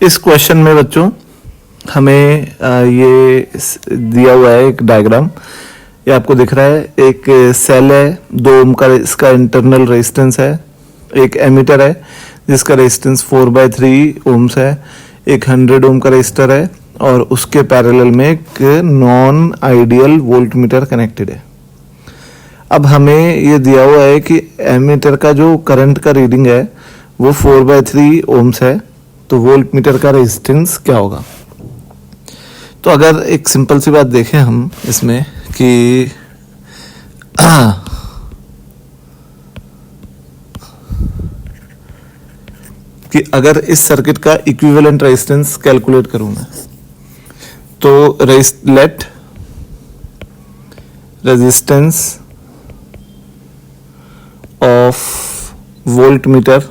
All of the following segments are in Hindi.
इस क्वेश्चन में बच्चों हमें ये दिया हुआ है एक डायग्राम, ये आपको दिख रहा है। एक सेल है, 2 ओम का इसका इंटरनल रेजिस्टेंस है, एक एमीटर है जिसका रेजिस्टेंस 4/3 ओम्स है, एक 100 ओम का रेजिस्टर है और उसके पैरेलल में एक नॉन आइडियल वोल्टमीटर कनेक्टेड है। अब हमें ये दिया हुआ है कि एमीटर का जो करंट का रीडिंग है वो 4/3 ओम्स है, तो वोल्टमीटर का रेजिस्टेंस क्या होगा। तो अगर एक सिंपल सी बात देखें हम इसमें कि अगर इस सर्किट का इक्विवेलेंट रेजिस्टेंस कैलकुलेट करूं मैं, तो let resistance of voltmeter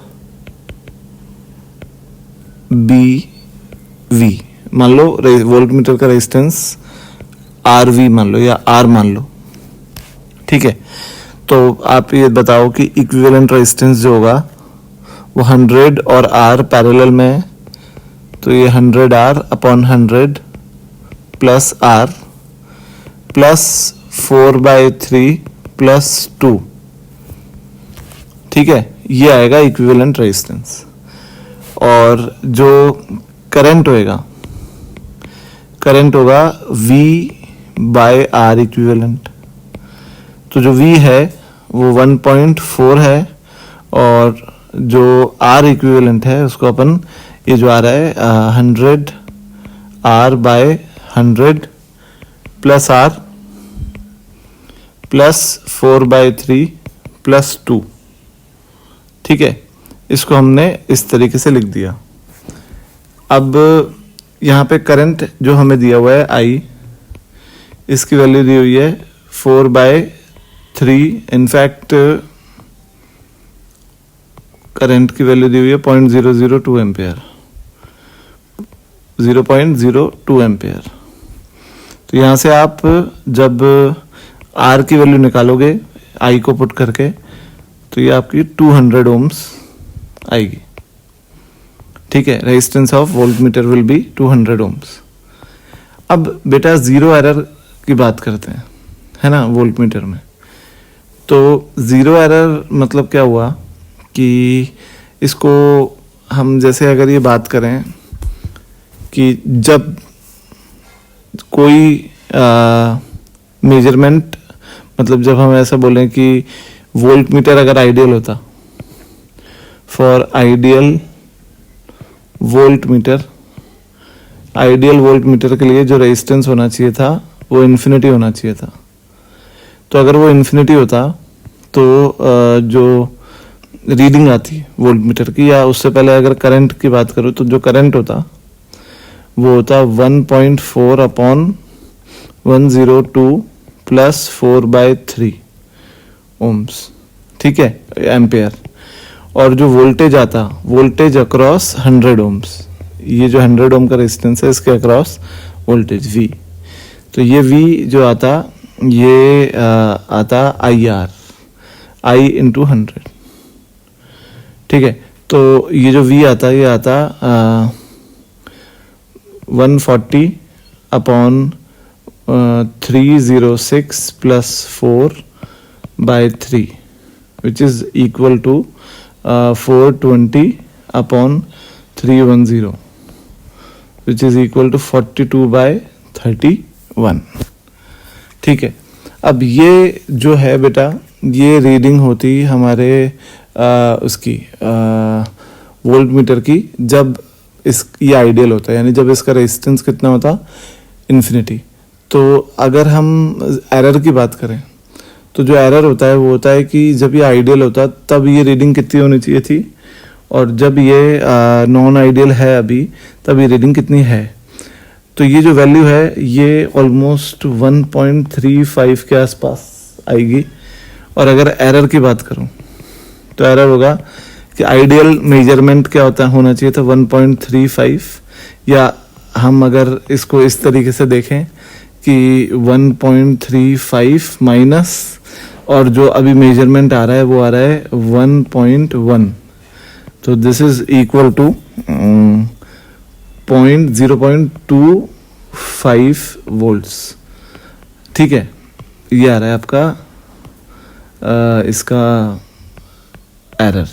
be V, मान लो वोल्टमीटर का रेजिस्टेंस आर वी मान लो या आर मान लो, ठीक है। तो आप ये बताओ कि इक्विवेलेंट रेजिस्टेंस जो होगा वो 100 और आर पैरेलल में है, तो ये 100R upon 100 plus R plus 4/3 plus 2, ठीक है, ये आएगा इक्विवेलेंट रेजिस्टेंस। और जो करंट होगा V/R इक्विवेलेंट। तो जो V है वो 1.4 है और जो R इक्विवेलेंट है उसको अपन, ये जो आ रहा है 100R/100 plus R plus 4/3 plus 2, ठीक है। इसको हमने इस तरीके से लिख दिया। अब यहाँ पे करंट जो हमें दिया हुआ है I, इसकी वैल्यू दी हुई है 4/3, इनफैक्ट करंट की वैल्यू दी हुई है 0.002 एम्पेयर, 0.02 एम्पेयर। तो यहाँ से आप जब R की वैल्यू निकालोगे I को पुट करके, तो ये आपकी 200 ओम्स आएगी, ठीक है। Resistance of voltmeter will be 200 ohms. अब बेटा जीरो एरर की बात करते हैं, है ना, वोल्टमीटर में। तो जीरो एरर मतलब क्या हुआ कि इसको हम जैसे अगर ये बात करें कि जब कोई मेजरमेंट, मतलब जब हम ऐसा बोलें कि वोल्टमीटर अगर आइडियल होता, फॉर आइडियल वोल्टमीटर के लिए जो रेजिस्टेंस होना चाहिए था वो इन्फिनिटी होना चाहिए था। तो अगर वो इन्फिनिटी होता तो जो रीडिंग आती वोल्टमीटर की, या उससे पहले अगर करंट की बात करूँ तो जो करंट होता वो होता 1.4 अपॉन 102 प्लस 4/3 ओम्स, ठीक है, एम्पेयर। और जो वोल्टेज आता, वोल्टेज अक्रॉस 100 ओम्स, ये जो 100 ओम का रेजिस्टेंस है इसके अक्रॉस वोल्टेज V। तो ये V जो आता, ये आता IR, I इंटू 100, ठीक है। तो ये जो V आता, ये आता 140 upon 306 plus 4/3 which is equal to 420 upon 310 which is equal to 42/31, ठीक है। अब ये जो है बेटा, ये रीडिंग होती हमारे उसकी वोल्टमीटर की जब ये आइडियल होता है, यानी जब इसका रेजिस्टेंस कितना होता, इन्फिनिटी। तो अगर हम एरर की बात करें तो जो एरर होता है वो होता है कि जब ये आइडियल होता तब ये रीडिंग कितनी होनी चाहिए थी, और जब ये नॉन आइडियल है अभी तब ये रीडिंग कितनी है। तो ये जो वैल्यू है ये ऑलमोस्ट 1.35 के आसपास आएगी। और अगर एरर की बात करूं तो एरर होगा कि आइडियल मेजरमेंट क्या होना चाहिए था 1.35, या हम अगर इसको इस तरीके से देखें कि 1.35 माइनस, और जो अभी मेजरमेंट आ रहा है वो आ रहा है 1.1, तो this is equal to 0.25 volts. ठीक है, ये आ रहा है आपका इसका एरर।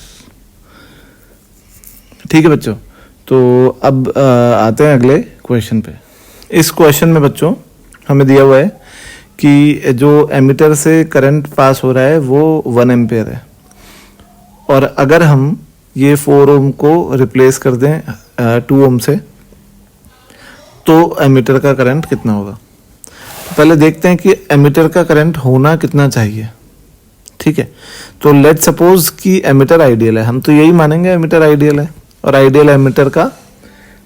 ठीक है बच्चों, तो अब आते हैं अगले क्वेश्चन पे। इस क्वेश्चन में बच्चों हमें दिया हुआ है कि जो एमीटर से करंट पास हो रहा है वो 1 एम्पेयर है, और अगर हम ये 4 ओम को रिप्लेस कर दें 2 ओम से तो एमीटर का करंट कितना होगा। तो पहले देखते हैं कि एमीटर का करंट होना कितना चाहिए। ठीक है, तो लेट सपोज कि एमीटर आइडियल है, हम तो यही मानेंगे एमीटर आइडियल है, और आइडियल एमीटर का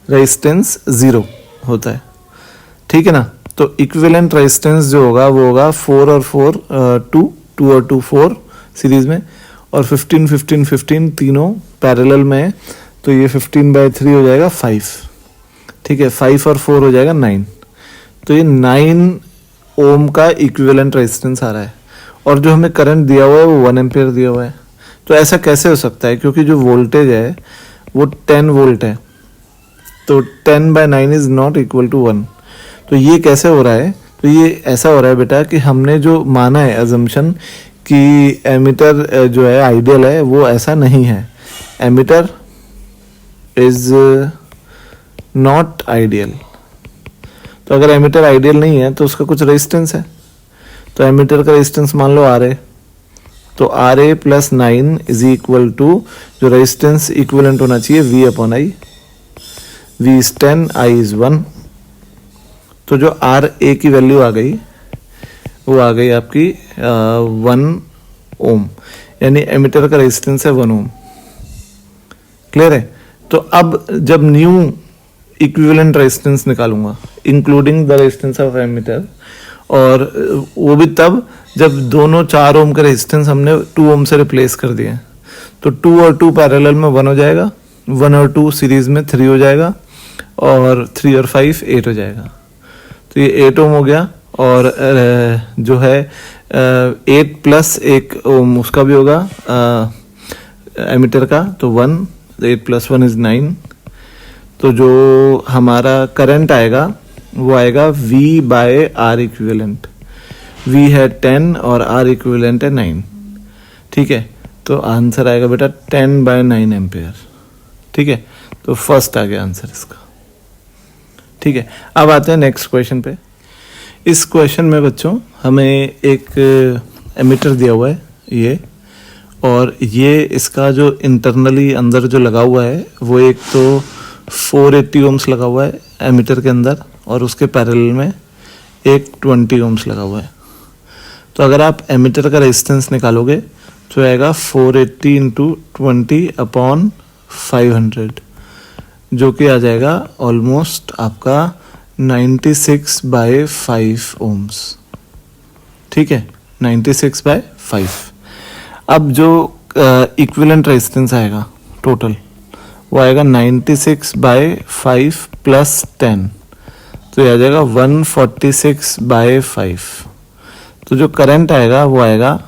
रेजिस्टेंस 0 होता है। ठीक है ना, तो इक्विवेलेंट रेजिस्टेंस जो होगा वो होगा 4 और 4 2 और 2 4 सीरीज में, और 15 15 15 तीनों पैरेलल में है, तो ये 15/3 हो जाएगा 5। ठीक है, 5 और 4 हो जाएगा 9, तो ये 9 ओम का इक्विवेलेंट रेजिस्टेंस आ रहा है, और जो हमें करंट दिया हुआ है वो 1 एम्पियर दिया हुआ है। तो ऐसा कैसे हो सकता है, क्योंकि जो वोल्टेज है वो 10 वोल्ट है, तो 10/9 इज नॉट इक्वल टू 1। तो ये कैसे हो रहा है, तो ये ऐसा हो रहा है बेटा कि हमने जो माना है अजम्पशन कि एमीटर जो है आइडियल है, वो ऐसा नहीं है। Ammeter is not ideal. तो अगर एमीटर आइडियल नहीं है तो उसका कुछ रेजिस्टेंस है, तो एमीटर का रेजिस्टेंस मान लो RA, तो RA + 9 इज इक्वल टू जो रेजिस्टेंस इक्विवेलेंट होना चाहिए V/I, V is 10, I is 1। तो जो RA की वैल्यू आ गई वो आ गई आपकी 1 ओम, यानी एमीटर का रेजिस्टेंस है 1 ओम। क्लियर है। तो अब जब न्यू इक्विवेलेंट रेजिस्टेंस निकालूंगा including the resistance of ammeter, और वो भी तब जब दोनों 4 ओम का रेजिस्टेंस हमने 2 ओम से रिप्लेस कर दिए, तो 2 और 2 पैरेलल में 1 हो जाएगा, 1 और 2 सीरीज में 3 हो जाएगा, और 3 और 5 8 हो जाएगा। तो ये 8 ओम हो गया, और जो है 8 + 1 ओम उसका भी होगा एमीटर का, तो 1, 8 + 1 इज 9। तो जो हमारा करंट आएगा वो आएगा V/R इक्विवेलेंट। V है 10 और R इक्विवेलेंट है 9। ठीक है, तो आंसर आएगा बेटा 10/9 एम्पेयर। ठीक है, तो फर्स्ट आ गया आंसर इसका। ठीक है, अब आते हैं नेक्स्ट क्वेश्चन पे। इस क्वेश्चन में बच्चों हमें एक एमीटर दिया हुआ है ये, और ये इसका जो इंटरनली अंदर जो लगा हुआ है वो एक तो 480 ओम्स लगा हुआ है एमीटर के अंदर, और उसके पैरेलल में एक 20 ओम्स लगा हुआ है। तो अगर आप एमीटर का रेजिस्टेंस निकालोगे तो आएगा 480 × 20/500, जो कि आ जाएगा ऑलमोस्ट आपका 96/5 ओम्स। ठीक है, 96/5। अब जो इक्विवेलेंट रेजिस्टेंस आएगा टोटल वो आएगा 96/5 + 10, तो ये आ जाएगा 146/5। तो जो करंट आएगा वो आएगा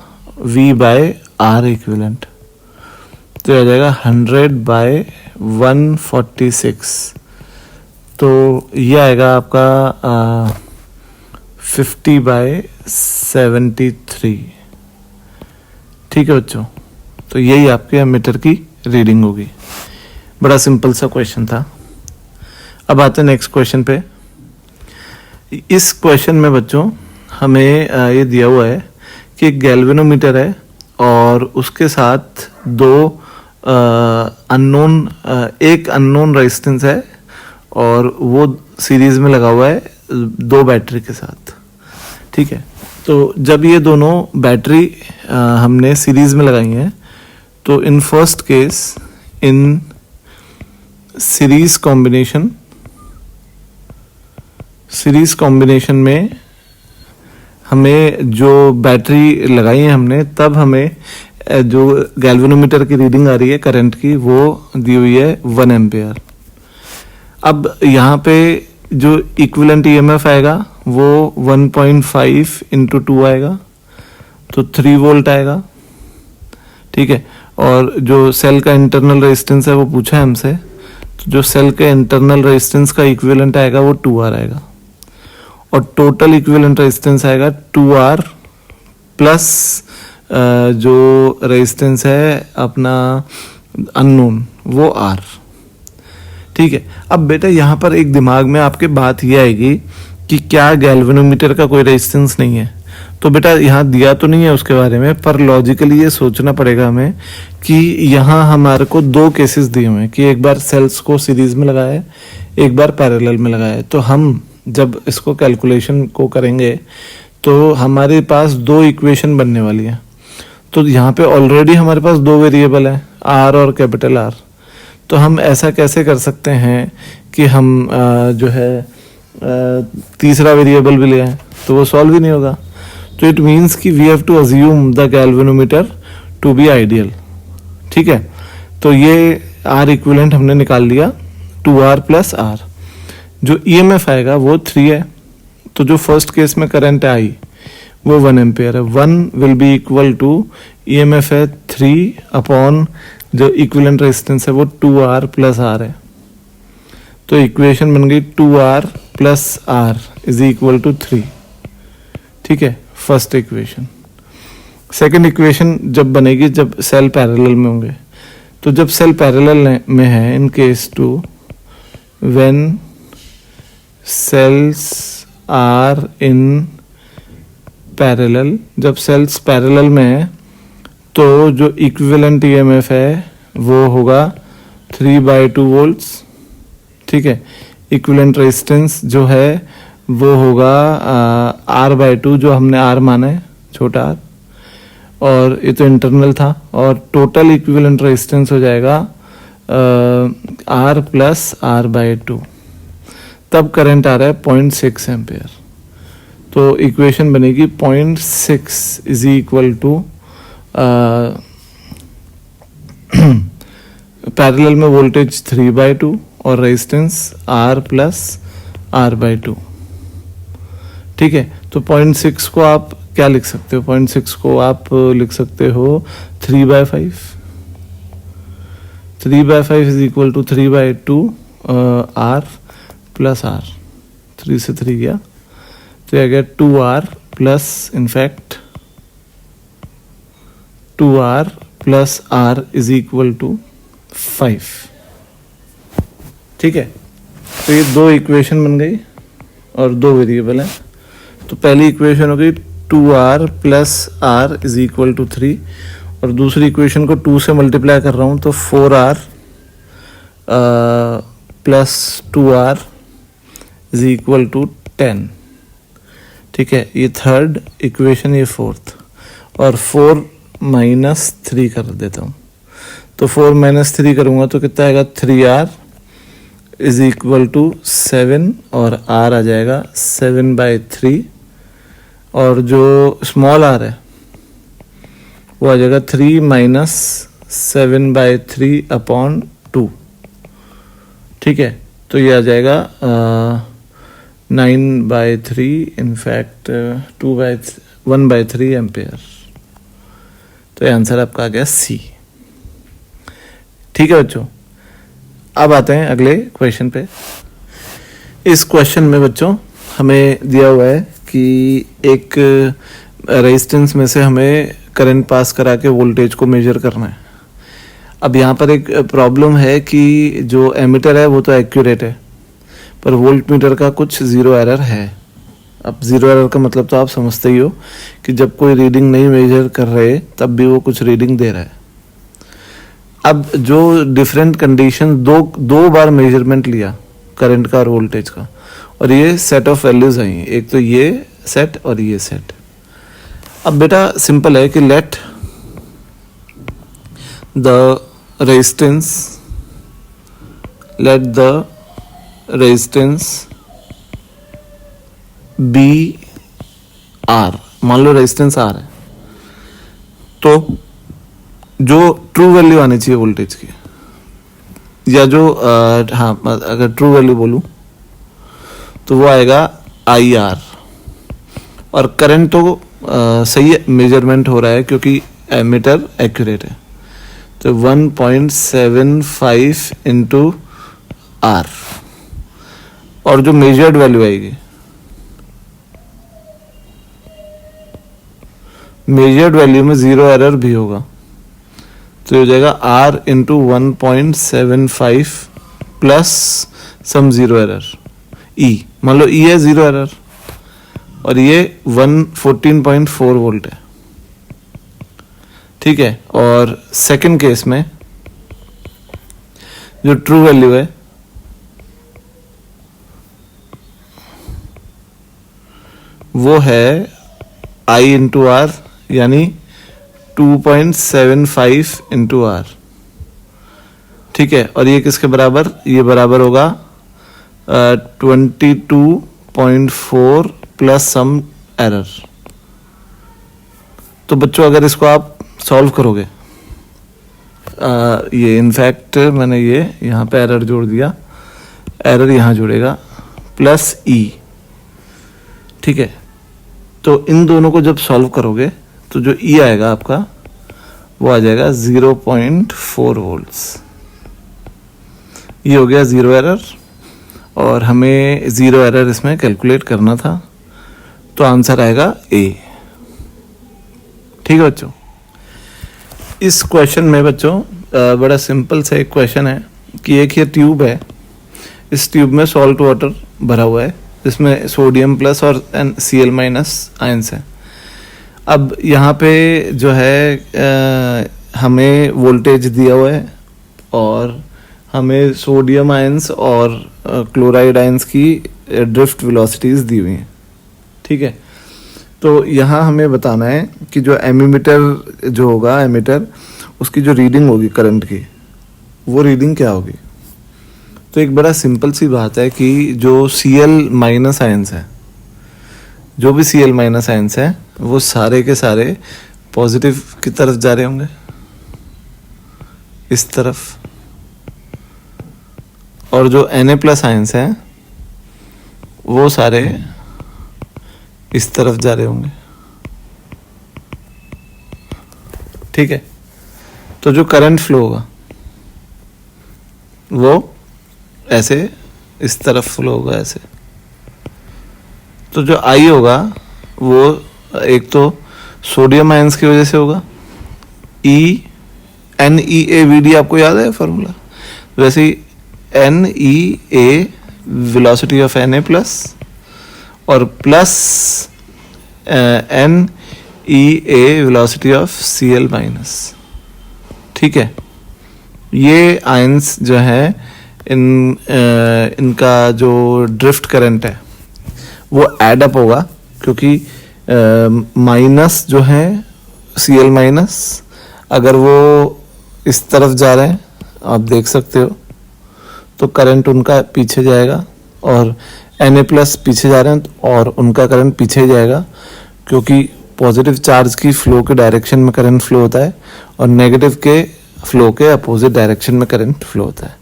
V/R इक्विवेलेंट, तो ये आ जाएगा 100/146, तो ये आएगा आपका 50/73। ठीक है बच्चों, तो यही आपके एमीटर की रीडिंग होगी। बड़ा सिंपल सा क्वेश्चन था। अब आते हैं नेक्स्ट क्वेश्चन पे। इस क्वेश्चन में बच्चों हमें ये दिया हुआ है कि एक गैल्वेनोमीटर है और उसके साथ एक अननोन रेजिस्टेंस है, और वो सीरीज में लगा हुआ है 2 बैटरी के साथ। ठीक है, तो जब ये दोनों बैटरी हमने सीरीज में लगाई हैं, तो in first case in series combination में हमें जो बैटरी लगाई है हमने, तब हमें जो गैल्वेनोमीटर की रीडिंग आ रही है करंट की वो दी हुई है 1 एम्पेयर। अब यहाँ पे जो इक्विवेलेंट ईएमएफ आएगा वो 1.5 × 2 आएगा, तो 3 वोल्ट आएगा। ठीक है, और जो सेल का इंटरनल रेजिस्टेंस है वो पूछा है हमसे, तो जो सेल के इंटरनल रेजिस्टेंस का इक्विवेलेंट आएगा वो 2R आएगा, और टोटल इक्विवेलेंट रेजिस्टेंस आएगा 2R प्लस जो रेजिस्टेंस है अपना अननोन वो R। ठीक है, अब बेटा यहाँ पर एक दिमाग में आपके बात ये आएगी कि क्या गैल्वेनोमीटर का कोई रेजिस्टेंस नहीं है। तो बेटा यहाँ दिया तो नहीं है उसके बारे में, पर लॉजिकली ये सोचना पड़ेगा हमें कि यहाँ हमारे को दो केसेस दिए हुए हैं कि एक बार सेल्स को सीरीज में लगाया है, एक बार पैरेलल में लगाया है। तो हम जब इसको कैलकुलेशन को करेंगे तो हमारे पास दो इक्वेशन बनने वाली है। तो यहाँ पे ऑलरेडी हमारे पास दो वेरिएबल है, R और कैपिटल R। तो हम ऐसा कैसे कर सकते हैं कि हम जो है तीसरा वेरिएबल भी ले आए, तो वो सॉल्व ही नहीं होगा। तो इट मीन्स कि we have to assume the galvanometer to be ideal. ठीक है, तो ये R इक्विवेलेंट हमने निकाल लिया 2R प्लस R। जो EMF आएगा वो 3 है, तो जो फर्स्ट केस में करंट है I वो 1 एम्पेयर है। 1 will be equal to EMF है 3 अपॉन जो इक्विवेलेंट रेजिस्टेंस है वो 2R प्लस R है। तो इक्वेशन बन गई 2R plus R is equal to 3। ठीक है, फर्स्ट इक्वेशन। सेकंड इक्वेशन जब बनेगी जब सेल पैरेलल में होंगे, तो जब सेल पैरेलल में है in case two when cells are in parallel, जब सेल्स पैरेलल में है तो जो इक्विवेलेंट EMF है वो होगा 3/2 वोल्ट्स। ठीक है, इक्विवेलेंट रेजिस्टेंस जो है वो होगा R/2, जो हमने R माना है छोटा r, और ये तो इंटरनल था, और टोटल इक्विवेलेंट रेजिस्टेंस हो जाएगा R प्लस R/2। तब करंट आ रहा है 0.6 एम्पेयर। तो इक्वेशन बनेगी 0.6 इज इक्वल टू पैरेलल में वोल्टेज 3/2 और रेजिस्टेंस R प्लस R/2। ठीक है, तो 0.6 को आप क्या लिख सकते हो? 0.6 को आप लिख सकते हो 3/5। 3/5 is equal to 3/2 R plus R। 3 से 3 गया तो आ गया 2R plus in fact 2R plus R is equal to 5। ठीक है, तो ये दो इक्वेशन बन गई और दो वेरिएबल है। तो पहली इक्वेशन हो गई 2R plus R is equal to 3, और दूसरी इक्वेशन को 2 से मल्टीप्लाई कर रहा हूँ तो 4R plus 2R is equal to 10। ठीक है, ये थर्ड इक्वेशन, ये फोर्थ, और 4 माइनस 3 कर देता हूँ। तो 4 माइनस 3 करूँगा तो कितना आएगा? 3R इज इक्वल टू 7, और R आ जाएगा 7/3, और जो स्मॉल r है वो आ जाएगा 3 माइनस 7/3 अपॉन 2। ठीक है, तो ये आ जाएगा 9/3, इनफैक्ट 1/3 एम्पेयर। तो ये आंसर आपका आ गया C। ठीक है बच्चों, अब आते हैं अगले क्वेश्चन पे। इस क्वेश्चन में बच्चों हमें दिया हुआ है कि एक रेजिस्टेंस में से हमें करंट पास करा के वोल्टेज को मेजर करना है। अब यहाँ पर एक प्रॉब्लम है कि जो एमीटर है वो तो एक्यूरेट है, पर वोल्ट मीटर का कुछ ज़ीरो एरर है। अब ज़ीरो एरर का मतलब तो आप समझते ही हो कि जब कोई रीडिंग नहीं मेजर कर रहे तब भी वो कुछ रीडिंग दे रहा है। अब जो डिफरेंट कंडीशन दो बार मेजरमेंट लिया करंट का और वोल्टेज का, और ये सेट ऑफ वैल्यूज आई, एक तो ये सेट और ये सेट। अब बेटा सिंपल है कि let the resistance be R. मान लो रेजिस्टेंस आर है, तो जो ट्रू वैल्यू आनी चाहिए वोल्टेज की, या जो हाँ अगर ट्रू वैल्यू बोलूं तो वो आएगा IR, और करंट तो सही मेजरमेंट हो रहा है क्योंकि एमीटर एक्यूरेट है। तो 1.75 इंटू आर, और जो मेजर्ड वैल्यू आएगी, मेजर्ड वैल्यू में 0 एरर भी होगा, तो ये हो जाएगा R इंटू 1.75 प्लस सम 0 एरर E। मान लो E है 0 एरर और ये 14.4 वोल्ट है, ठीक है। और सेकंड केस में जो ट्रू वैल्यू है वो है I इंटू आर, यानी 2.75 इंटू आर, ठीक है। और ये किसके बराबर, ये बराबर होगा 22.4 प्लस सम एरर। तो बच्चों अगर इसको आप सॉल्व करोगे, ये इनफैक्ट मैंने ये यहाँ पे एरर जोड़ दिया, एरर यहाँ जुड़ेगा प्लस ई, ठीक है। तो इन दोनों को जब सॉल्व करोगे तो जो ई आएगा आपका वो आ जाएगा 0.4 वोल्ट्स। ये हो गया 0 एरर, और हमें 0 एरर इसमें कैलकुलेट करना था, तो आंसर आएगा ए, ठीक है बच्चों। इस क्वेश्चन में बच्चों बड़ा सिंपल सा एक क्वेश्चन है कि एक ये ट्यूब है, इस ट्यूब में सॉल्ट वाटर भरा हुआ है, जिसमें सोडियम प्लस और Cl माइनस आयंस है। अब यहाँ पे जो है हमें वोल्टेज दिया हुआ है और हमें सोडियम आयंस और क्लोराइड आयंस की ड्रिफ्ट वेलोसिटीज दी हुई हैं, ठीक है। तो यहाँ हमें बताना है कि जो एमीमीटर जो होगा, एमीटर, उसकी जो रीडिंग होगी करंट की, वो रीडिंग क्या होगी। तो एक बड़ा सिंपल सी बात है कि जो Cl माइनस आयंस है, जो भी Cl माइनस आयंस है, वो सारे के सारे पॉजिटिव की तरफ जा रहे होंगे, इस तरफ, और जो Na प्लस आयंस हैं वो सारे इस तरफ जा रहे होंगे, ठीक है। तो जो करंट फ्लो होगा वो ऐसे इस तरफ फ्लो होगा, ऐसे। तो जो आई होगा वो एक तो सोडियम आयंस की वजह से होगा, NeAVD, आपको याद है फॉर्मूला, वैसे ही NeA velocity of Na plus और plus NeA velocity of Cl minus, ठीक है। ये आयंस जो है इनका जो ड्रिफ्ट करंट है वो ऐड अप होगा, क्योंकि माइनस जो है Cl माइनस, अगर वो इस तरफ जा रहे हैं आप देख सकते हो, तो करंट उनका पीछे जाएगा, और Na प्लस पीछे जा रहे हैं और उनका करंट पीछे जाएगा, क्योंकि पॉजिटिव चार्ज की फ्लो के डायरेक्शन में करंट फ्लो होता है और नेगेटिव के फ्लो के अपोजिट डायरेक्शन में करंट फ्लो होता है।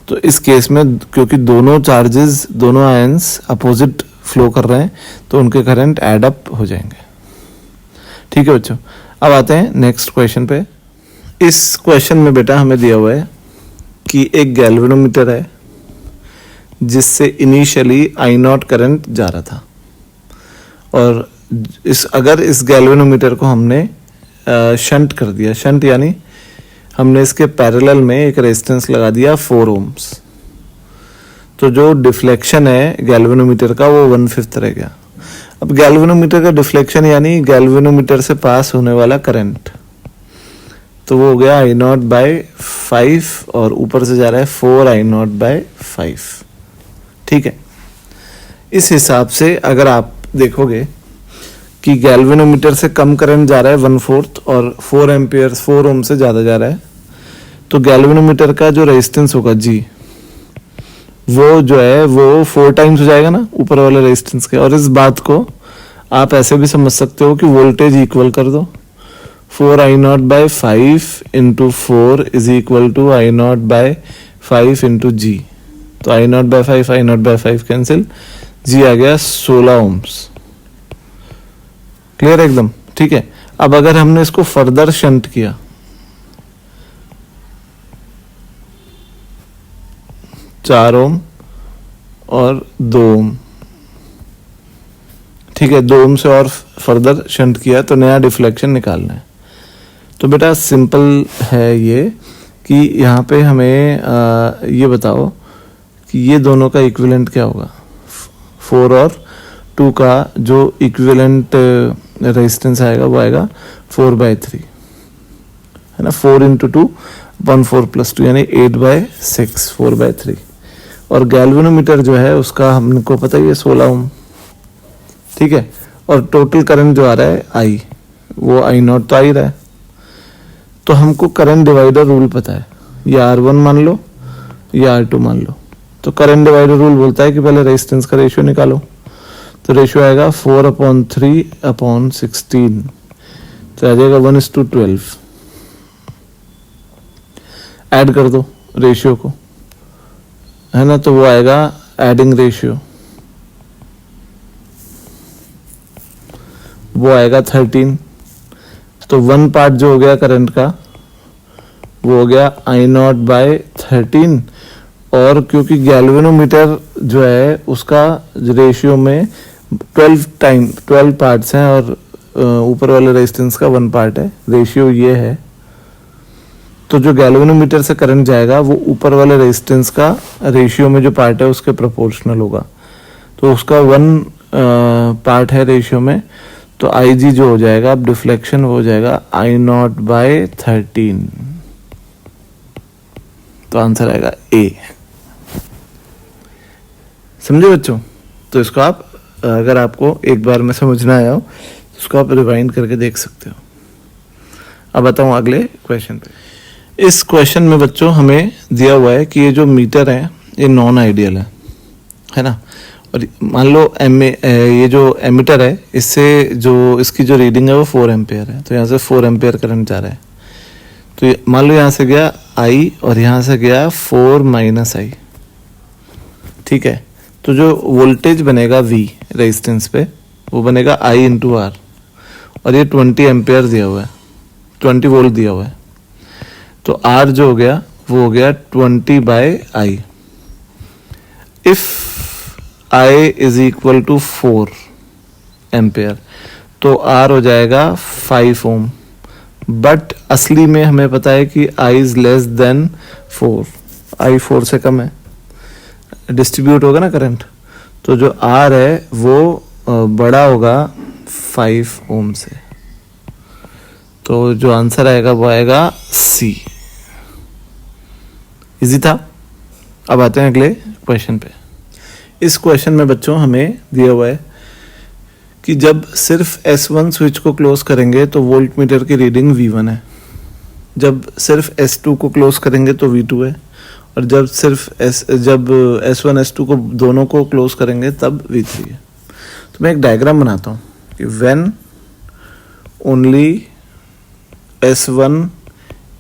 तो इस केस में क्योंकि दोनों चार्जेस, दोनों आयंस अपोजिट फ्लो कर रहे हैं, तो उनके करंट ऐड अप हो जाएंगे, ठीक है बच्चों। अब आते हैं नेक्स्ट क्वेश्चन पे। इस क्वेश्चन में बेटा हमें दिया हुआ है कि एक गैल्वेनोमीटर है जिससे इनिशियली I0 करंट जा रहा था, और अगर इस गैल्वेनोमीटर को हमने शंट कर दिया, शंट यानी हमने इसके पैरेलल में एक रेजिस्टेंस लगा दिया 4 ohms, तो जो डिफ्लेक्शन है गैल्वेनोमीटर का वो 1/5 रह गया। अब गैल्वेनोमीटर का डिफ्लेक्शन यानी गैल्वेनोमीटर से पास होने वाला करंट, तो वो हो गया I0/5 और ऊपर से जा रहा है 4I0/5, ठीक है। इस हिसाब से अगर आप देखोगे कि गैल्वेनोमीटर से कम करंट जा रहा है 1/4 और 4 एम्पियर 4 ओम से ज़्यादा जा रहा है, तो गैल्वेनोमीटर का जो रेजिस्टेंस होगा G, वो जो है वो 4 टाइम्स हो जाएगा ना ऊपर वाले रेजिस्टेंस के। और इस बात को आप ऐसे भी समझ सकते हो कि वोल्टेज इक्वल कर दो, 4I0/5 into 4 is equal to I0/5 into G। तो I0/5 कैंसिल, G आ गया 16 ohms। क्लियर एकदम, ठीक है। अब अगर हमने इसको फर्दर शंट किया 4 ओम और 2 ओम, ठीक है। 2 ओम से और फर्दर शंट किया तो नया डिफ्लेक्शन निकालना है। तो बेटा सिंपल है ये कि यहाँ पे हमें ये बताओ कि ये दोनों का इक्विवेलेंट क्या होगा। 4 और 2 का जो इक्विवेलेंट रेजिस्टेंस आएगा वो आएगा 4/3, है ना। 4 × 2 / 4 + 2 यानी 8/6, 4/3। और गैल्वेनोमीटर जो है उसका हमको पता ही है 16 ओम, ठीक है। और टोटल करंट जो आ रहा है आई, वो I0 तो आ ही रहा है। तो हमको करंट डिवाइडर रूल पता है, या R1 मान लो या R2 मान लो। तो करंट डिवाइडर रूल बोलता है कि पहले रेजिस्टेंस का रेशियो निकालो। तो रेशियो आएगा 4/3/16, तो आ जाएगा 1:12। ऐड कर दो रेशियो को, है ना। तो वो आएगा एडिंग रेशियो, वो आएगा 13। तो 1 पार्ट जो हो गया करंट का वो हो गया I0/13। और क्योंकि गैल्वेनोमीटर जो है उसका रेशियो में 12 पार्ट्स हैं और ऊपर वाले रेजिस्टेंस का 1 पार्ट है, रेशियो ये है। तो जो गैल्वेनोमीटर से करंट जाएगा वो ऊपर वाले रेजिस्टेंस का रेशियो में जो पार्ट है उसके प्रोपोर्शनल होगा। तो उसका 1 पार्ट है रेशियो में, तो IG जो हो जाएगा अब डिफ्लेक्शन हो जाएगा I0/13। तो आंसर आएगा A। समझे बच्चों? तो इसको आप अगर आपको एक बार में समझ ना आया हो तो इसको आप रिवाइंड करके देख सकते हो। अब बताऊं अगले क्वेश्चन पे। इस क्वेश्चन में बच्चों हमें दिया हुआ है कि ये जो मीटर है ये नॉन आइडियल है ना। और मान लो ये जो एमीटर है इससे जो इसकी जो रीडिंग है वो 4 एम्पेयर है। तो यहाँ से 4 एम्पेयर करंट जा रहा है। तो मान लो यहाँ से गया I और यहाँ से गया 4 - I, ठीक है। तो जो वोल्टेज बनेगा V रेजिस्टेंस पे वो बनेगा I × R, और ये 20 एम्पेयर दिया हुआ है, 20 वोल्ट दिया हुआ है। तो R जो हो गया वो हो गया 20/I। इफ I = 4 एम्पेयर तो R हो जाएगा 5 ओम। बट असली में हमें पता है कि I is less than 4, I 4 से कम है, डिस्ट्रीब्यूट होगा ना करंट। तो जो R है वो बड़ा होगा 5 ओम से। तो जो आंसर आएगा वो आएगा C। इजी था। अब आते हैं अगले क्वेश्चन पे। इस क्वेश्चन में बच्चों हमें दिया हुआ है कि जब सिर्फ S1 स्विच को क्लोज करेंगे तो वोल्ट मीटर की रीडिंग V1 है, जब सिर्फ S2 को क्लोज करेंगे तो V2 है, और जब S1 S2 को दोनों को क्लोज करेंगे तब V3 है। तो मैं एक डायग्राम बनाता हूँ कि when only S1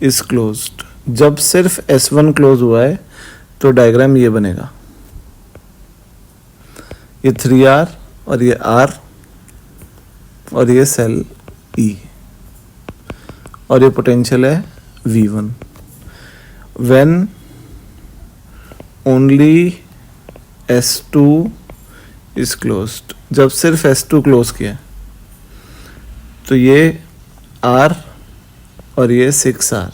is closed, जब सिर्फ S1 क्लोज हुआ है तो डायग्राम ये बनेगा। ये 3R और ये R और ये सेल E और ये पोटेंशियल है V1। When only S2 is closed, जब सिर्फ S2 क्लोज किया तो ये R और ये 6R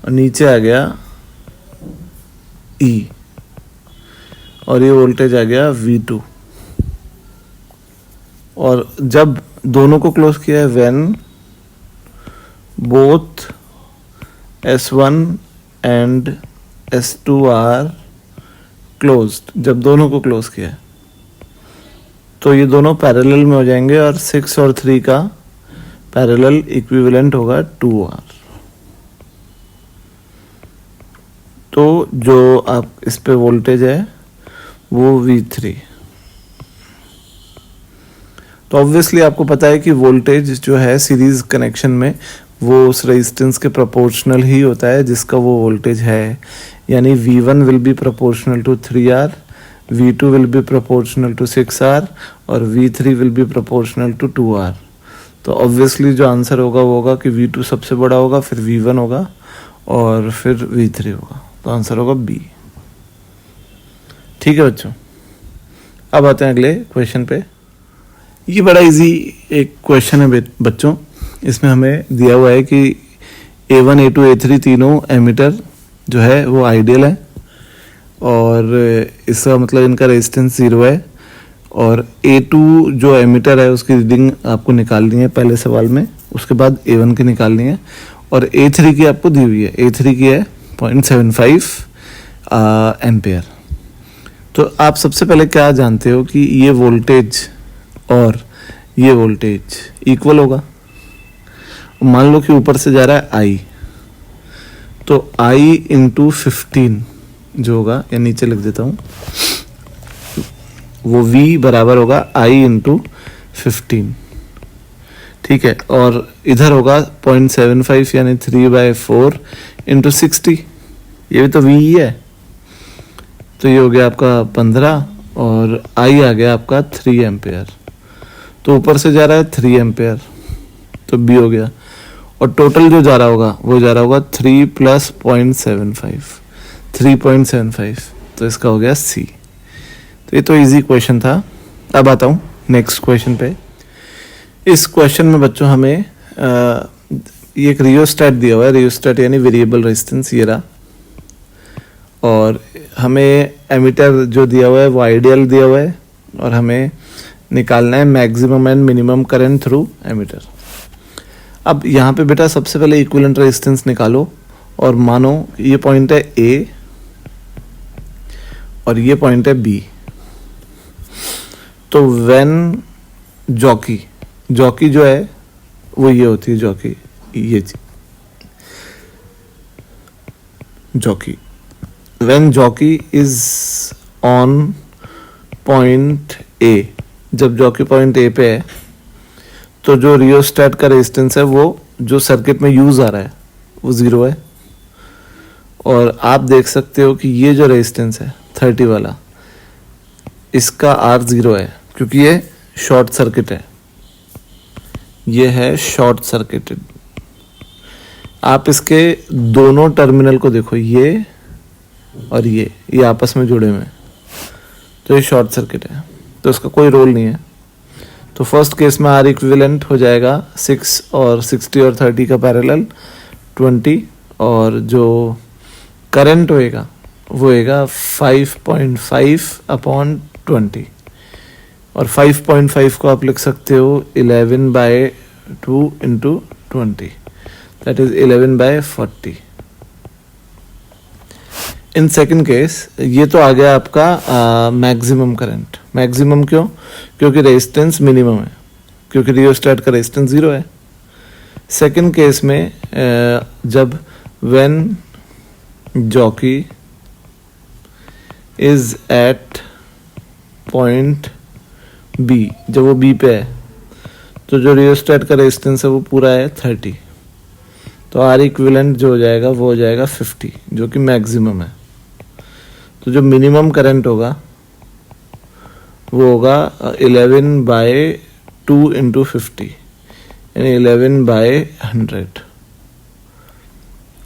और नीचे आ गया E और ये वोल्टेज आ गया V2। और जब दोनों को क्लोज किया है when both S1 and S2 are closed, जब दोनों को क्लोज किया है तो ये दोनों पैरेलल में हो जाएंगे और 6 और 3 का पैरेलल इक्विवेलेंट होगा 2R। तो जो आप इस पे वोल्टेज है वो V3। तो ऑब्वियसली आपको पता है कि वोल्टेज जो है सीरीज कनेक्शन में वो उस रेजिस्टेंस के प्रोपोर्शनल ही होता है जिसका वो वोल्टेज है। यानी V1 will be proportional to 3R, V2 will be proportional to 6R और V3 will be proportional to 2R। तो ऑब्वियसली जो आंसर होगा वो होगा कि V2 सबसे बड़ा होगा, फिर V1 होगा और फिर V3 होगा। तो आंसर होगा B। ठीक है बच्चों, अब आते हैं अगले क्वेश्चन पे। ये बड़ा इजी एक क्वेश्चन है बच्चों। इसमें हमें दिया हुआ है कि A1 A2 A3 तीनों एमीटर जो है वो आइडियल है और इसका मतलब इनका रेजिस्टेंस 0 है, और A2 जो एमीटर है उसकी रीडिंग आपको निकालनी है पहले सवाल में, उसके बाद A1 की निकालनी है, और A3 की आपको दी हुई है। A3 की है 0.75 एम्पेयर। तो आप सबसे पहले क्या जानते हो कि ये वोल्टेज और ये वोल्टेज इक्वल होगा। मान लो कि ऊपर से जा रहा है I, तो I इंटू 15 जो होगा, या नीचे लिख देता हूँ, वो V बराबर होगा I इंटू 15। ठीक है, और इधर होगा 0.75 यानी 3/4 इंटू 60, ये भी तो V ही है, तो ये हो गया आपका 15 और I आ गया आपका 3 एम्पेयर। तो ऊपर से जा रहा है 3 एम्पेयर, तो B हो गया, और टोटल जो जा रहा होगा वो जा रहा होगा 3 प्लस 0.75, 3.75, तो इसका हो गया C। तो ये तो इजी क्वेश्चन था। अब आता हूँ नेक्स्ट क्वेश्चन पे। इस क्वेश्चन में बच्चों हमें ये एक रियोस्टेट दिया हुआ है, रियोस्टेट यानी वेरिएबल रेजिस्टेंस ये रहा, और हमें एमीटर जो दिया हुआ है वो आइडियल दिया हुआ है, और हमें निकालना है maximum and minimum current through ammeter. अब यहाँ पे बेटा सबसे पहले इक्विवेलेंट रेजिस्टेंस निकालो, और मानो ये पॉइंट है A और ये पॉइंट है B। तो व्हेन जॉकी जो है वो ये होती है, जॉकी ये jockey when jockey is on point A, जब जॉकी पॉइंट A पे है, तो जो रियोस्टेट का रेजिस्टेंस है वो जो सर्किट में यूज आ रहा है वो 0 है, और आप देख सकते हो कि ये जो रेजिस्टेंस है 30 वाला, इसका R 0 है क्योंकि ये शॉर्ट सर्किट है, ये है शॉर्ट सर्किटेड। आप इसके दोनों टर्मिनल को देखो, ये और ये आपस में जुड़े हुए हैं, तो ये शॉर्ट सर्किट है, तो इसका कोई रोल नहीं है। तो फर्स्ट केस में R इक्विवेलेंट हो जाएगा 6 और 60 और 30 का पैरेलल 20, और जो करंट होएगा वो होएगा 5.5/20, और 5.5 को आप लिख सकते हो 11/2 into 20, that is 11/40। In second case ये तो आ गया आपका मैक्सिमम करंट। मैक्सिमम क्यों? क्योंकि रेजिस्टेंस मिनिमम है, क्योंकि रियोस्टेट का रेजिस्टेंस 0 है। सेकेंड केस में जब when jockey is at point B, जब वो B पे है, तो जो रियोस्टेट का रेजिस्टेंस है वो पूरा है 30, तो R इक्विवेलेंट जो हो जाएगा वो हो जाएगा 50, जो कि मैक्सिमम है। तो जो मिनिमम करंट होगा वो होगा 11/2 इंटू 50, यानी 11/100।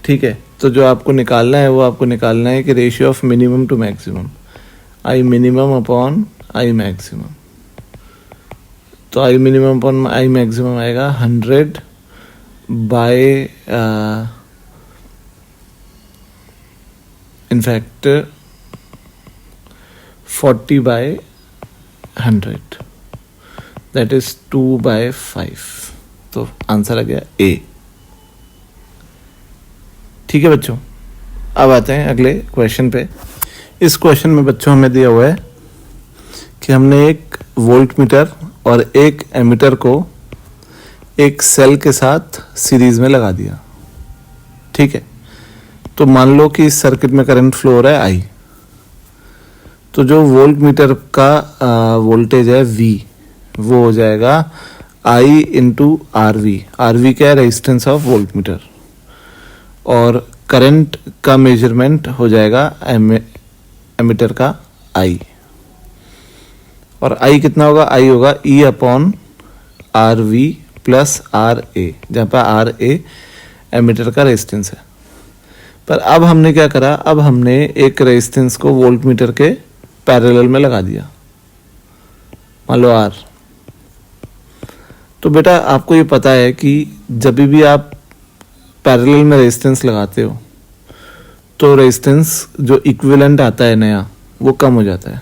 ठीक है, तो जो आपको निकालना है वो आपको निकालना है कि ratio of minimum to maximum, I minimum upon I maximum. तो I minimum upon I maximum आएगा 100 बाय इनफैक्ट 40/100, दैट इज 2/5। तो आंसर आ गया A। ठीक है बच्चों, अब आते हैं अगले क्वेश्चन पे। इस क्वेश्चन में बच्चों हमें दिया हुआ है कि हमने एक वोल्ट मीटर और एक एमीटर को एक सेल के साथ सीरीज में लगा दिया। ठीक है, तो मान लो कि इस सर्किट में करंट फ्लो हो रहा है I, तो जो वोल्ट मीटर का वोल्टेज है V, वो हो जाएगा I इंटू RV। RV क्या है? Resistance of volt meter. और करंट का मेजरमेंट हो जाएगा एमीटर का I, और I कितना होगा? I होगा E upon RV plus RA, जहाँ पर RA एमीटर का रेजिस्टेंस है। पर अब हमने क्या करा? अब हमने एक रेजिस्टेंस को वोल्ट मीटर के पैरेलल में लगा दिया, मान लो R। तो बेटा आपको ये पता है कि जब भी आप पैरेलल में रेजिस्टेंस लगाते हो तो रेजिस्टेंस जो इक्विवेलेंट आता है नया वो कम हो जाता है।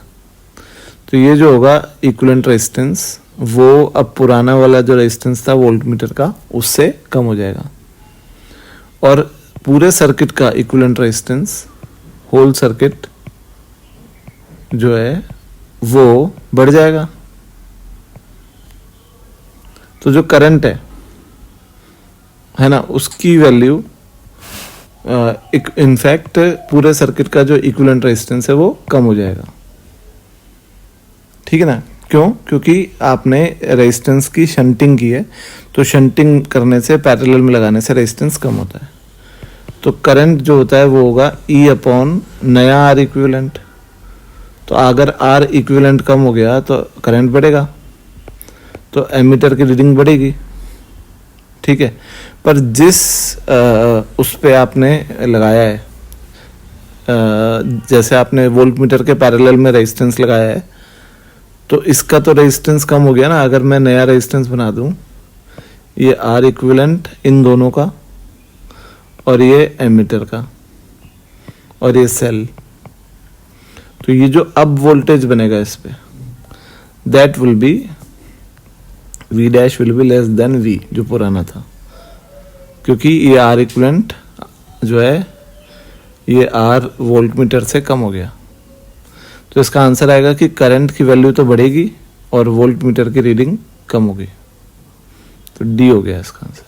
तो ये जो होगा इक्विवेलेंट रेजिस्टेंस, वो अब पुराना वाला जो रेजिस्टेंस था वोल्टमीटर का उससे कम हो जाएगा, और पूरे सर्किट का इक्विवेलेंट रेजिस्टेंस, होल सर्किट जो है वो बढ़ जाएगा। तो जो करंट है ना, उसकी वैल्यू इनफैक्ट पूरे सर्किट का जो इक्विवेलेंट रेजिस्टेंस है वो कम हो जाएगा। ठीक है ना? क्यों? क्योंकि आपने रेजिस्टेंस की शंटिंग की है, तो शंटिंग करने से, पैरेलल में लगाने से रेजिस्टेंस कम होता है। तो करंट जो होता है वो होगा E अपॉन नया R इक्विवेलेंट। तो अगर R इक्विवेलेंट कम हो गया तो करंट बढ़ेगा, तो एमीटर की रीडिंग बढ़ेगी। ठीक है, पर जिस उस पे आपने लगाया है, जैसे आपने वोल्टमीटर के पैरेलल में रेजिस्टेंस लगाया है, तो इसका तो रेजिस्टेंस कम हो गया ना। अगर मैं नया रेजिस्टेंस बना दूं, ये R इक्विवेलेंट इन दोनों का, और ये एमीटर का, और ये सेल, तो ये जो अब वोल्टेज बनेगा इस पे, that will be V dash will be less than V जो पुराना था, क्योंकि ये R इक्विवेलेंट जो है ये R वोल्टमीटर से कम हो गया। तो इसका आंसर आएगा कि करंट की वैल्यू तो बढ़ेगी और वोल्टमीटर की रीडिंग कम होगी। तो D हो गया इसका आंसर।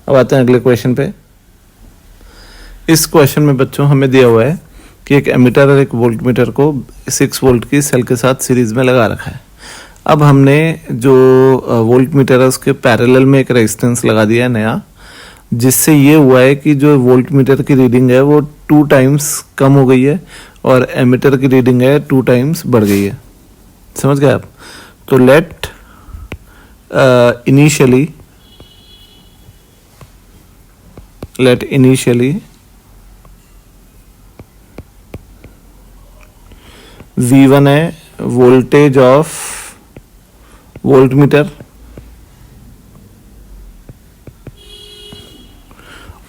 अब आते हैं अगले क्वेश्चन पे। इस क्वेश्चन में बच्चों हमें दिया हुआ है कि एक एमीटर और एक वोल्टमीटर को 6 वोल्ट की सेल के साथ सीरीज में लगा रखा है। अब हमने जो वोल्टमीटर है उसके पैरेलल में एक रेजिस्टेंस लगा दिया है नया, जिससे ये हुआ है कि जो वोल्टमीटर की रीडिंग है वो 2 टाइम्स कम हो गई है और एमीटर की रीडिंग है 2 टाइम्स बढ़ गई है। समझ गए आप? तो लेट इनिशियली V1 है वोल्टेज ऑफ वोल्टमीटर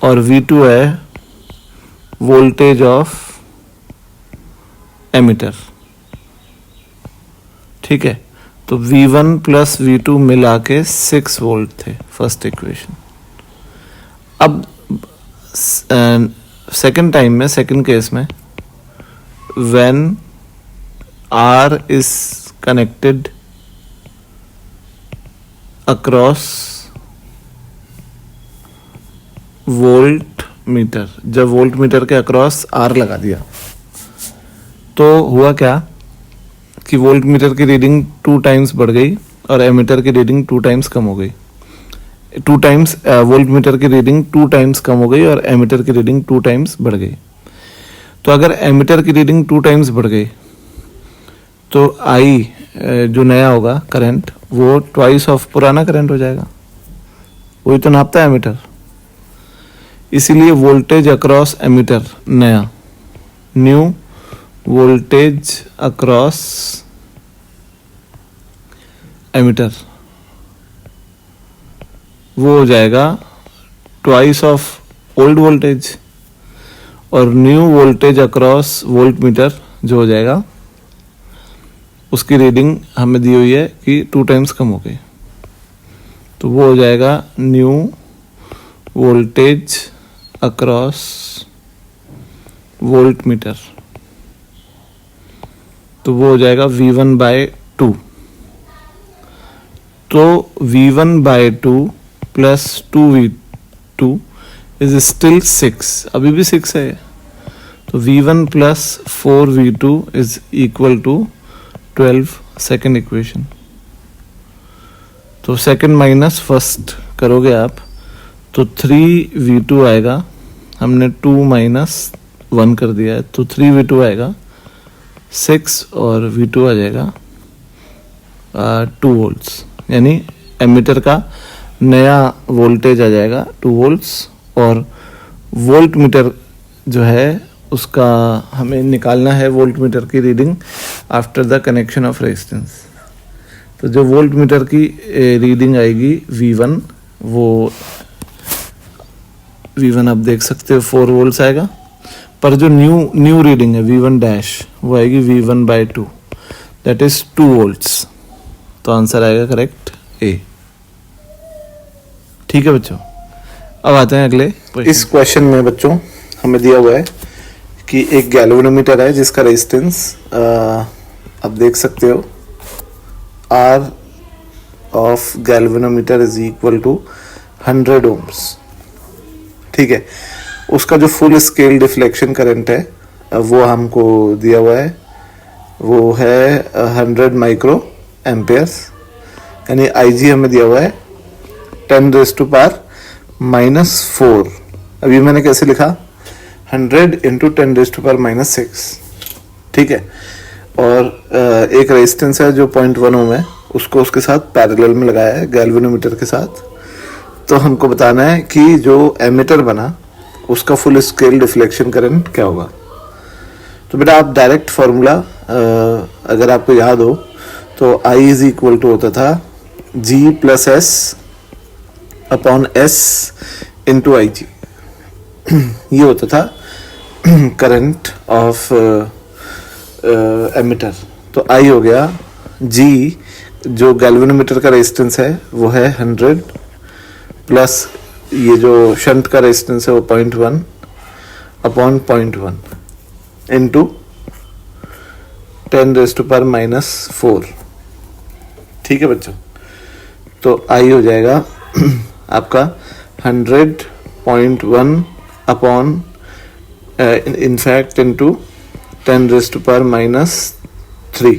और V2 है वोल्टेज ऑफ एमीटर। ठीक है, तो V1 प्लस V2 मिला के 6 वोल्ट थे, फर्स्ट इक्वेशन। अब सेकंड टाइम में, सेकंड केस में, when R is connected across volt meter, जब वोल्ट मीटर के अक्रॉस R लगा दिया तो हुआ क्या कि वोल्ट मीटर की रीडिंग 2 टाइम्स बढ़ गई और एमीटर की रीडिंग 2 टाइम्स कम हो गई। 2 टाइम्स वोल्ट मीटर की रीडिंग 2 टाइम्स कम हो गई और एमीटर की रीडिंग 2 टाइम्स बढ़ गई। तो अगर एमीटर की रीडिंग 2 टाइम्स बढ़ गई तो I जो नया होगा करंट, वो ट्वाइस ऑफ पुराना करंट हो जाएगा। वही तो नापता है एमीटर, इसीलिए वोल्टेज अक्रॉस एमीटर नया, न्यू वोल्टेज अक्रॉस एमीटर, वो हो जाएगा ट्वाइस ऑफ ओल्ड वोल्टेज, और new voltage across volt meter जो हो जाएगा उसकी रीडिंग हमें दी हुई है कि 2 टाइम्स कम हो गई, तो वो हो जाएगा new voltage across volt meter, तो वो हो जाएगा V1/2। तो V1/2 plus 2V2 is still 6, अभी भी 6 है। तो V1 plus 4V2 is equal to 12, second equation. तो सेकेंड माइनस फर्स्ट करोगे आप तो 3V2 आएगा, हमने 2 माइनस 1 कर दिया है तो 3V2 आएगा 6 और V2 आ जाएगा 2 वोल्ट्स, यानी एमीटर का नया वोल्टेज आ जाएगा 2 वोल्ट्स और वोल्ट मीटर जो है उसका हमें निकालना है वोल्ट मीटर की reading after the connection of resistance. तो जो वोल्ट मीटर की रीडिंग आएगी V1, वो V1 आप देख सकते हो 4 वोल्ट्स आएगा, पर जो न्यू रीडिंग है V1 डैश वो आएगी V1/2, दैट इज 2 वोल्ट्स। तो आंसर आएगा करेक्ट A। ठीक है बच्चों, अब आते हैं अगले। इस क्वेश्चन में बच्चों हमें दिया हुआ है कि एक गैल्वेनोमीटर है जिसका रेजिस्टेंस आप देख सकते हो R of galvanometer is equal to 100 ohms। ठीक है, उसका जो फुल स्केल डिफ्लेक्शन करंट है वो हमको दिया हुआ है, वो है 100 माइक्रो एम्पेयर्स, यानी IG हमें दिया हुआ है 10⁻⁻⁴। अभी मैंने कैसे लिखा 100 × 10⁻⁻⁶। ठीक है, और एक रेजिस्टेंस है जो 0.1 ओम है, उसको उसके साथ पैरेलल में लगाया है गैल्वेनोमीटर के साथ। तो हमको बताना है कि जो एमीटर बना उसका फुल स्केल डिफ्लेक्शन करंट क्या होगा। तो बेटा आप डायरेक्ट फार्मूला अगर आपको याद हो तो I इज इक्वल टू होता था G + S upon S into IG। ये होता था करंट ऑफ एमीटर। तो I हो गया G, जो गैल्वेनोमीटर का रेजिस्टेंस है वो है 100 प्लस ये जो शंट का रेजिस्टेंस है वो 0.1 अपॉन 0.1 इंटू 10⁻⁻⁴। ठीक है बच्चों, तो I हो जाएगा आपका 100.1 अपॉन इनफैक्ट इंटू 10⁻⁻3।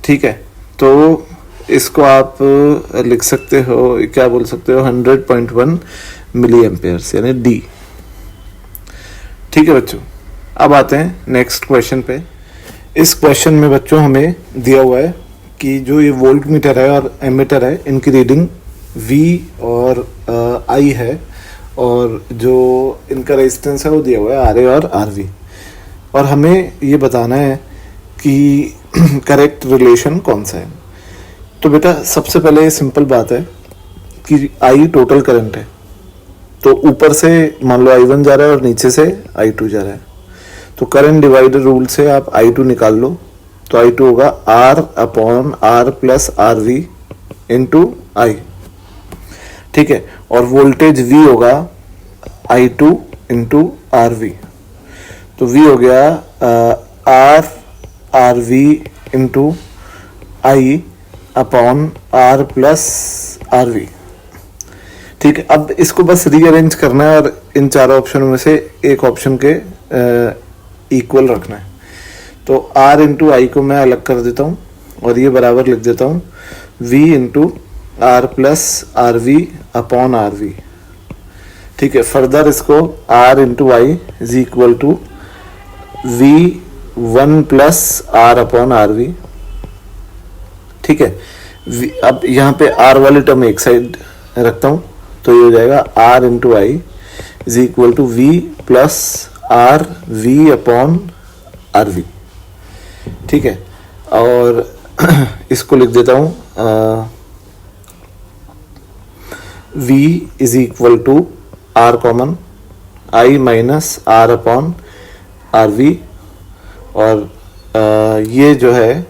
ठीक है, तो इसको आप लिख सकते हो, क्या बोल सकते हो 100.1 मिली एम्पेयर्स यानी D। ठीक है बच्चों, अब आते हैं नेक्स्ट क्वेश्चन पे। इस क्वेश्चन में बच्चों हमें दिया हुआ है कि जो ये वोल्ट मीटर है और एमीटर है इनकी रीडिंग V और I है, और जो इनका रेजिस्टेंस है वो दिया हुआ है RA और RV, और हमें ये बताना है कि करेक्ट रिलेशन कौन सा है। तो बेटा सबसे पहले सिंपल बात है कि I टोटल करंट है, तो ऊपर से मान लो I1 जा रहा है और नीचे से I2 जा रहा है, तो करंट डिवाइडर रूल से आप I2 निकाल लो। तो I2 होगा R upon R plus RV into I। ठीक है, और वोल्टेज V होगा I2 इंटू RV। तो V हो गया R RV into I upon R plus RV। ठीक है, अब इसको बस रीअरेंज करना है और इन चारों ऑप्शनों में से एक ऑप्शन के इक्वल रखना है। तो R इंटू I को मैं अलग कर देता हूँ और ये बराबर लिख देता हूँ V into R plus RV upon RV। ठीक है, फर्दर इसको R into I is equal to V1 plus R upon RV। ठीक है, अब यहाँ पे R वाली टर्म एक साइड रखता हूँ, तो ये हो जाएगा R into I is equal to V plus R V upon RV। ठीक है, और इसको लिख देता हूँ V is equal to R common I minus R upon RV, और ये जो है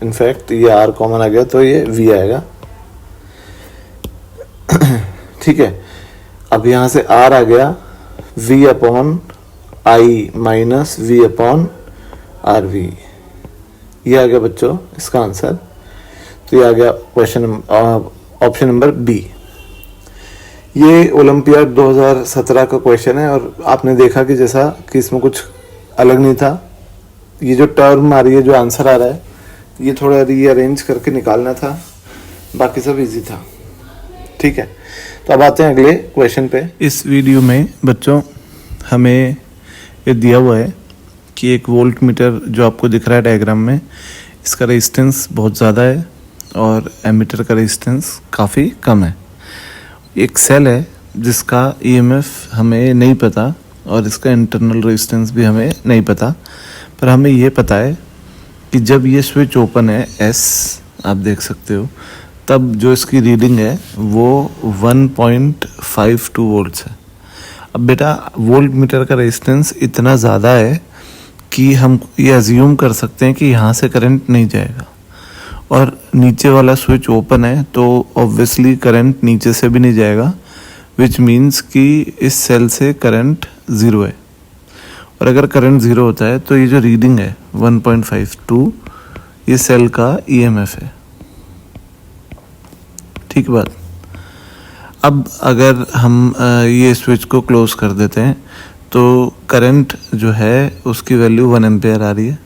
इनफैक्ट ये R कॉमन आ गया तो ये V आएगा। ठीक है, अब यहाँ से R आ गया V upon I minus V upon RV, ये आ गया बच्चों इसका आंसर। तो ये आ गया क्वेश्चन ऑप्शन नंबर B। ये ओलंपियाड 2017 का क्वेश्चन है, और आपने देखा कि जैसा कि इसमें कुछ अलग नहीं था, ये जो टर्म आ रही है, जो आंसर आ रहा है, ये थोड़ा रीअरेंज करके निकालना था, बाकी सब इजी था। ठीक है, तो अब आते हैं अगले क्वेश्चन पे। इस वीडियो में बच्चों हमें ये दिया हुआ है कि एक वोल्ट मीटर जो आपको दिख रहा है डायग्राम में, इसका रेजिस्टेंस बहुत ज़्यादा है और एमीटर का रेजिस्टेंस काफ़ी कम है। एक सेल है जिसका ईएमएफ हमें नहीं पता और इसका इंटरनल रेजिस्टेंस भी हमें नहीं पता, पर हमें ये पता है कि जब ये स्विच ओपन है S, आप देख सकते हो, तब जो इसकी रीडिंग है वो 1.52 वोल्ट्स है। अब बेटा वोल्ट मीटर का रेजिस्टेंस इतना ज़्यादा है कि हम ये अज्यूम कर सकते हैं कि यहाँ से करंट नहीं जाएगा, और नीचे वाला स्विच ओपन है तो ऑब्वियसली करंट नीचे से भी नहीं जाएगा, विच मीन्स कि इस सेल से करंट ज़ीरो है। और अगर करंट ज़ीरो होता है तो ये जो रीडिंग है 1.52 ये सेल का EMF है। ठीक बात। अब अगर हम ये स्विच को क्लोज कर देते हैं तो करंट जो है उसकी वैल्यू 1 एम्पेयर आ रही है,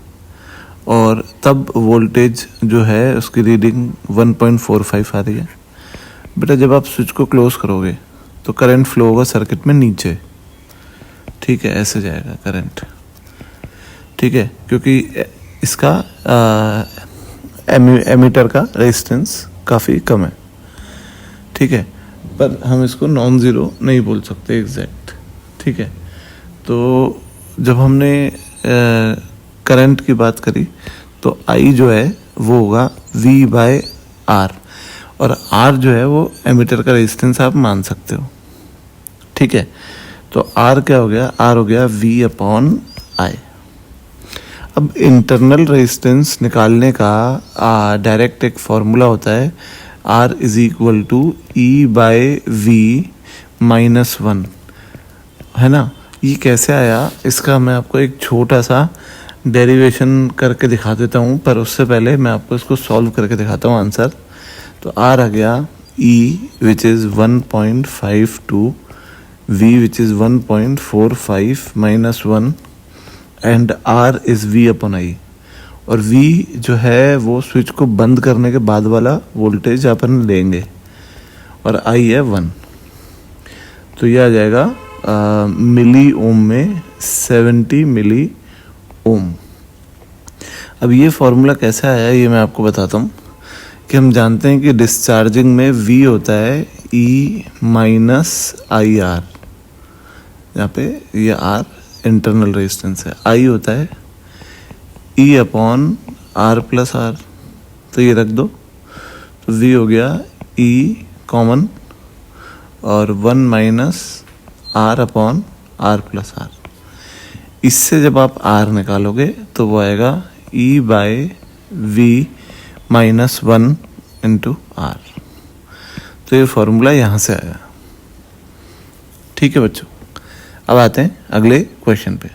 और तब वोल्टेज जो है उसकी रीडिंग 1.45 आ रही है। बेटा जब आप स्विच को क्लोज करोगे तो करंट फ्लो होगा सर्किट में नीचे, ठीक है, ऐसे जाएगा करंट, ठीक है, क्योंकि इसका एमीटर का रेजिस्टेंस काफ़ी कम है, ठीक है, पर हम इसको नॉन ज़ीरो नहीं बोल सकते एग्जैक्ट, ठीक है। तो जब हमने करंट की बात करी तो I जो है वो होगा V/R, और R जो है वो एमीटर का रेजिस्टेंस आप मान सकते हो, ठीक है। तो R क्या हो गया, R हो गया V/I। अब इंटरनल रेजिस्टेंस निकालने का डायरेक्ट एक फॉर्मूला होता है, R = E/V -1, है ना। ये कैसे आया इसका मैं आपको एक छोटा सा डेरिवेशन करके दिखा देता हूँ, पर उससे पहले मैं आपको इसको सॉल्व करके दिखाता हूँ आंसर। तो R आ गया E which is 1.52, V which is 1.45 -1 and R is V/I, और V जो है वो स्विच को बंद करने के बाद वाला वोल्टेज अपन लेंगे, और I है 1, तो ये आ जाएगा मिली ओम में 70 मिली ओम। अब ये फॉर्मूला कैसे आया ये मैं आपको बताता हूँ कि हम जानते हैं कि डिस्चार्जिंग में V होता है E - IR, यहाँ पे ये R इंटरनल रेजिस्टेंस है, I होता है E/R+R, तो ये रख दो, तो V हो गया E कॉमन और 1 - R/R+R। इससे जब आप R निकालोगे तो वो आएगा E/V -1 × R। तो ये फॉर्मूला यहाँ से आया, ठीक है बच्चों। अब आते हैं अगले क्वेश्चन पे।